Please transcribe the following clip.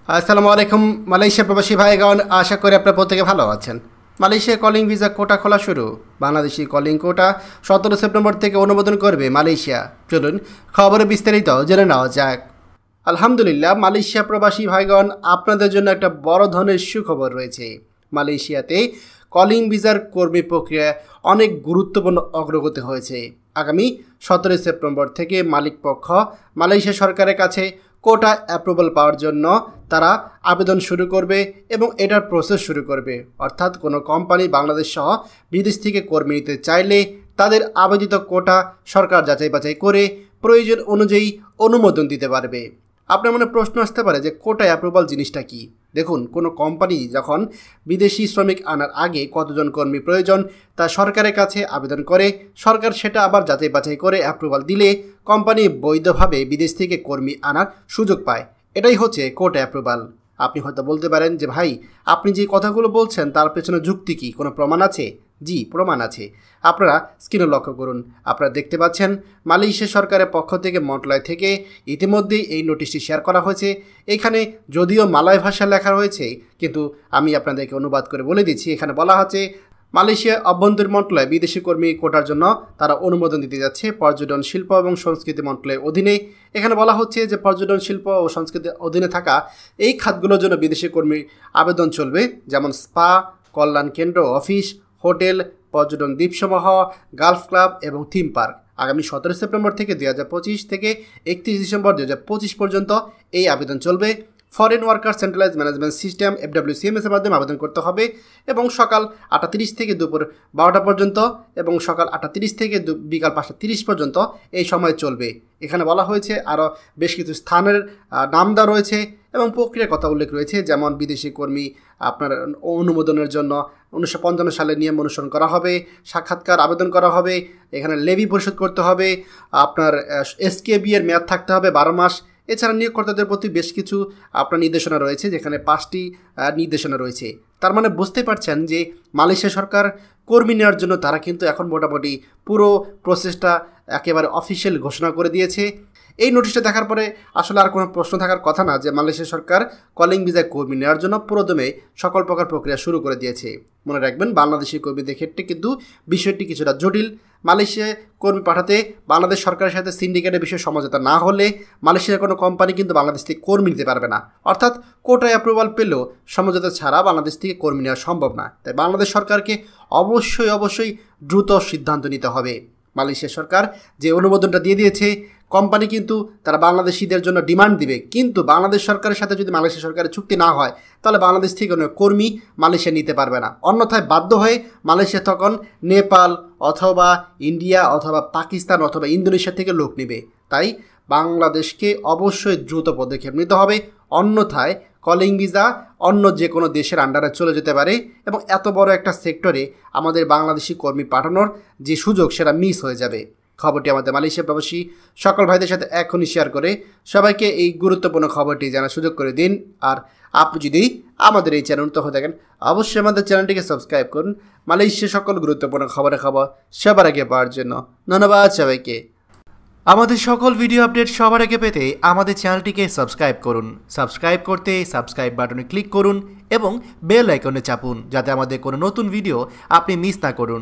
আসসালামু আলাইকুম মালয়েশিয়া প্রবাসী ভাইগণ, আশা করি আপনারা প্রত্যেকে ভালো আছেন। মালয়েশিয়া কলিং ভিসা কোটা খোলা শুরু। বাংলাদেশি কলিং কোটা 17 সেপ্টেম্বর থেকে অনুমোদন করবে মালয়েশিয়া। চলুন খবরে বিস্তারিত জেনে নেওয়া যাক। আলহামদুলিল্লাহ, মালয়েশিয়া প্রবাসী ভাইগণ, আপনাদের জন্য একটা বড় ধরনের সুখবর রয়েছে। মালয়েশিয়াতে কলিং ভিসার কর্মী প্রক্রিয়া অনেক গুরুত্বপূর্ণ অগ্রগতি হয়েছে। আগামী 17 সেপ্টেম্বর থেকে মালিকপক্ষ মালয়েশিয়া সরকারের কাছে কোটা অ্যাপ্রুভাল পাওয়ার জন্য তারা আবেদন শুরু করবে এবং এটার প্রসেস শুরু করবে। অর্থাৎ কোনো কোম্পানি বাংলাদেশ সহ বিদেশ থেকে কর্মী নিতে চাইলে তাদের আবেদিত কোটা সরকার যাচাই বাছাই করে প্রয়োজন অনুযায়ী অনুমোদন দিতে পারবে। আপনার মনে প্রশ্ন আসতে পারে যে কোটা অ্যাপ্রুভাল জিনিসটা কি। দেখুন, কোনো কোম্পানি যখন বিদেশি শ্রমিক আনার আগে কতজন কর্মী প্রয়োজন তা সরকারের কাছে আবেদন করে, সরকার সেটা আবার যাচাই বাছাই করে অ্যাপ্রুভাল দিলে কোম্পানি বৈধভাবে বিদেশ থেকে কর্মী আনার সুযোগ পায়। এটাই হচ্ছে কোটা অ্যাপ্রুভাল। আপনি হয়তো বলতে পারেন যে ভাই, আপনি যে কথাগুলো বলছেন তার পেছনে যুক্তি কি, কোনো প্রমাণ আছে? জি, প্রমাণ আছে। আপনারা স্ক্রিনে লক্ষ্য করুন। আপনারা দেখতে পাচ্ছেন মালয়েশিয়া সরকারের পক্ষ থেকে মন্ত্রণালয় থেকে ইতিমধ্যেই এই নোটিশটি শেয়ার করা হয়েছে। এখানে যদিও মালয় ভাষায় লেখা রয়েছে, কিন্তু আমি আপনাদেরকে অনুবাদ করে বলে দিচ্ছি। এখানে বলা হচ্ছে মালয়েশিয়া অভ্যন্তরীণ মন্ত্রণালয় বিদেশি কর্মী কোটার জন্য তারা অনুমোদন দিতে যাচ্ছে পর্যটন শিল্প এবং সংস্কৃতি মন্ত্রণালয়ের অধীনে। এখানে বলা হচ্ছে যে পর্যটন শিল্প ও সংস্কৃতির অধীনে থাকা এই খাতগুলোর জন্য বিদেশি কর্মী আবেদন চলবে, যেমন স্পা, কল্যাণ কেন্দ্র, অফিস, হোটেল, পর্যটন দ্বীপসমূহ, গালফ ক্লাব এবং থিম পার্ক। আগামী 17 সেপ্টেম্বর থেকে 2025 থেকে 31 ডিসেম্বর 2025 পর্যন্ত এই আবেদন চলবে। Foreign worker centralise management system FWCMS এর মাধ্যমে আবেদন করতে হবে এবং সকাল 8:30 থেকে দুপুর 12টা পর্যন্ত এবং সকাল 8:30 থেকে বিকাল 5:30 পর্যন্ত এই সময় চলবে। এখানে বলা হয়েছে আরও বেশ কিছু স্থানের নাম দেওয়া রয়েছে এবং প্রক্রিয়ার কথা উল্লেখ রয়েছে, যেমন বিদেশি কর্মী আপনার অনুমোদনের জন্য 1955 সালে নিয়ম অনুসরণ করা হবে, সাক্ষাৎকার আবেদন করা হবে, এখানে লেভি পরিশোধ করতে হবে, আপনার SKB এর মেয়াদ থাকতে হবে 12 মাস। এছাড়া নিয়োগকর্তাদের প্রতি বেশ কিছু আপনার নির্দেশনা রয়েছে, যেখানে 5টি নির্দেশনা রয়েছে। তার মানে বুঝতে পারছেন যে মালয়েশিয়া সরকার কর্মী নেওয়ার জন্য তারা কিন্তু এখন মোটামুটি পুরো প্রসেসটা একেবারে অফিসিয়াল ঘোষণা করে দিয়েছে। এই নোটিশটা দেখার পরে আসলে আর কোনো প্রশ্ন থাকার কথা না যে মালয়েশিয়া সরকার কলিং ভিসায় কর্মী নেওয়ার জন্য পুরোদমে সকল প্রকার প্রক্রিয়া শুরু করে দিয়েছে। মনে রাখবেন, বাংলাদেশি কর্মীদের ক্ষেত্রে কিন্তু বিষয়টি কিছুটা জটিল। মালয়েশিয়ায় কর্মী পাঠাতে বাংলাদেশ সরকারের সাথে সিন্ডিকেটের বিষয়ে সমঝোতা না হলে মালয়েশিয়ার কোনো কোম্পানি কিন্তু বাংলাদেশ থেকে কর্মী নিতে পারবে না। অর্থাৎ কোটায় অ্যাপ্রুভাল পেলেও সমঝোতা ছাড়া বাংলাদেশ থেকে কর্মী নেওয়া সম্ভব না। তাই বাংলাদেশ সরকারকে অবশ্যই দ্রুত সিদ্ধান্ত নিতে হবে। মালয়েশিয়া সরকার যে অনুমোদনটা দিয়ে দিয়েছে, কোম্পানি কিন্তু তারা বাংলাদেশিদের জন্য ডিমান্ড দিবে, কিন্তু বাংলাদেশ সরকারের সাথে যদি মালয়েশিয়া সরকারের চুক্তি না হয় তাহলে বাংলাদেশ থেকে কোনো কর্মী মালয়েশিয়া নিতে পারবে না। অন্যথায় বাধ্য হয়ে মালয়েশিয়া তখন নেপাল অথবা ইন্ডিয়া অথবা পাকিস্তান অথবা ইন্দোনেশিয়া থেকে লোক নেবে। তাই বাংলাদেশকে অবশ্যই দ্রুত পদক্ষেপ নিতে হবে, অন্যথায় কলিং ভিসা অন্য যে কোনো দেশের আন্ডারে চলে যেতে পারে এবং এত বড় একটা সেক্টরে আমাদের বাংলাদেশি কর্মী পাঠানোর যে সুযোগ সেটা মিস হয়ে যাবে। খবরটি আমাদের মালয়েশিয়া প্রবাসী সকল ভাইদের সাথে এখনই শেয়ার করে সবাইকে এই গুরুত্বপূর্ণ খবরটি জানার সুযোগ করে দিন। আর আপনি যদি আমাদের এই চ্যানেল নতুন হয়ে থাকেন, অবশ্যই আমাদের চ্যানেলটিকে সাবস্ক্রাইব করুন মালয়েশিয়া সকল গুরুত্বপূর্ণ খবর সবার আগে পাওয়ার জন্য। ধন্যবাদ সবাইকে। আমাদের সকল ভিডিও আপডেট সবার আগে পেতে আমাদের চ্যানেলটিকে সাবস্ক্রাইব করুন। সাবস্ক্রাইব করতে সাবস্ক্রাইব বাটনে ক্লিক করুন এবং বেল আইকনে চাপুন, যাতে আমাদের কোনো নতুন ভিডিও আপনি মিস না করুন।